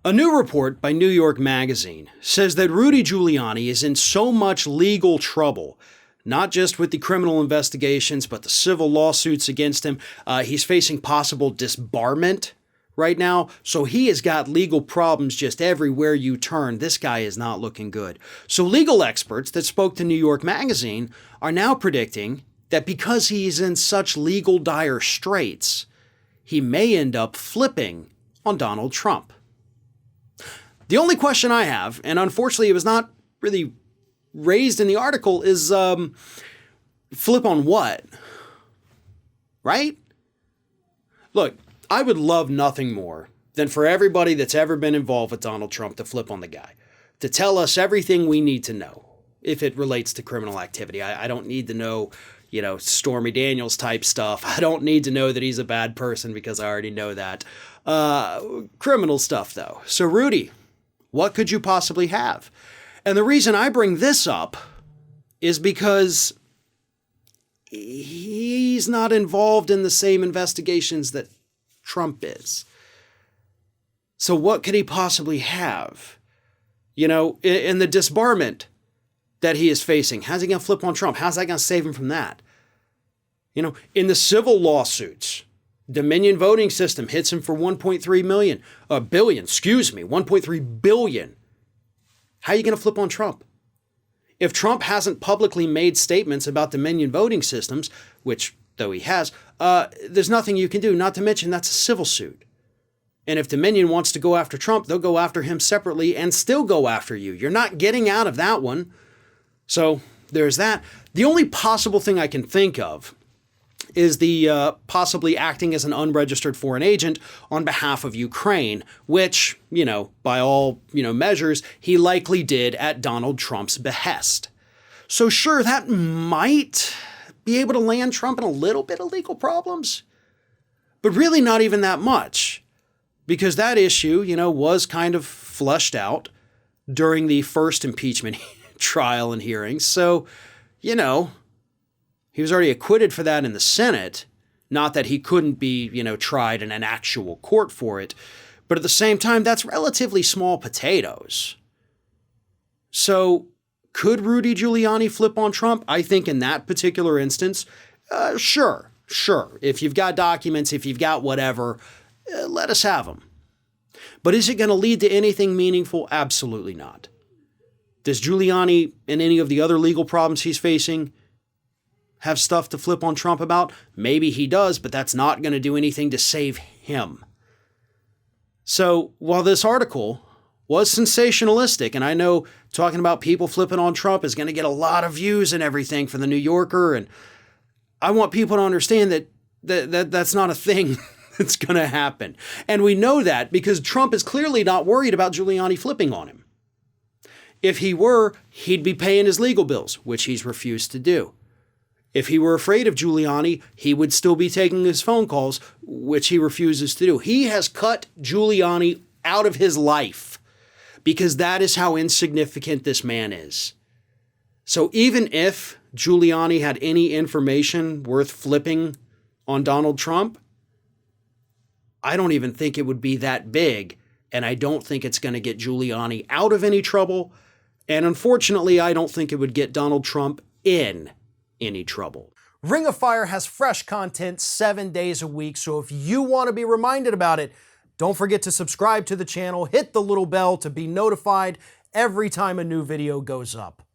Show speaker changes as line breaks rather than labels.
A new report by New York Magazine says that Rudy Giuliani is in so much legal trouble, not just with the criminal investigations, but the civil lawsuits against him. He's facing possible disbarment right now, so he has got legal problems just everywhere you turn. This guy is not looking good. So legal experts that spoke to New York Magazine are now predicting that because he's in such legal dire straits, he may end up flipping on Donald Trump. The only question I have, and unfortunately it was not really raised in the article, is flip on what? Right? Look, I would love nothing more than for everybody that's ever been involved with Donald Trump to flip on the guy, to tell us everything we need to know if it relates to criminal activity. I don't need to know, Stormy Daniels type stuff. I don't need to know that he's a bad person because I already know that. Criminal stuff, though. So, Rudy, what could you possibly have? And the reason I bring this up is because he's not involved in the same investigations that Trump is. So what could he possibly have? In the disbarment that he is facing, how's he going to flip on Trump? How's that going to save him from that? In the civil lawsuits, Dominion voting system hits him for 1.3 billion. How are you going to flip on Trump? If Trump hasn't publicly made statements about Dominion voting systems, which though he has, there's nothing you can do, not to mention that's a civil suit. And if Dominion wants to go after Trump, they'll go after him separately and still go after you. You're not getting out of that one. So there's that. The only possible thing I can think of is the possibly acting as an unregistered foreign agent on behalf of Ukraine, which, by all, measures, he likely did at Donald Trump's behest. So sure, that might be able to land Trump in a little bit of legal problems, but really not even that much, because that issue, was kind of flushed out during the first impeachment trial and hearings. So, he was already acquitted for that in the Senate. Not that he couldn't be, tried in an actual court for it. But at the same time, that's relatively small potatoes. So could Rudy Giuliani flip on Trump? I think in that particular instance, sure. If you've got documents, if you've got whatever, let us have them. But is it going to lead to anything meaningful? Absolutely not. Does Giuliani and any of the other legal problems he's facing have stuff to flip on Trump about? Maybe he does, but that's not going to do anything to save him. So while this article was sensationalistic, and I know talking about people flipping on Trump is going to get a lot of views and everything for the New Yorker, and I want people to understand that's not a thing that's going to happen. And we know that because Trump is clearly not worried about Giuliani flipping on him. If he were, he'd be paying his legal bills, which he's refused to do. If he were afraid of Giuliani, he would still be taking his phone calls, which he refuses to do. He has cut Giuliani out of his life because that is how insignificant this man is. So even if Giuliani had any information worth flipping on Donald Trump, I don't even think it would be that big, and I don't think it's going to get Giuliani out of any trouble, and unfortunately, I don't think it would get Donald Trump in any trouble. Ring of Fire has fresh content 7 days a week, so if you want to be reminded about it, don't forget to subscribe to the channel, hit the little bell to be notified every time a new video goes up.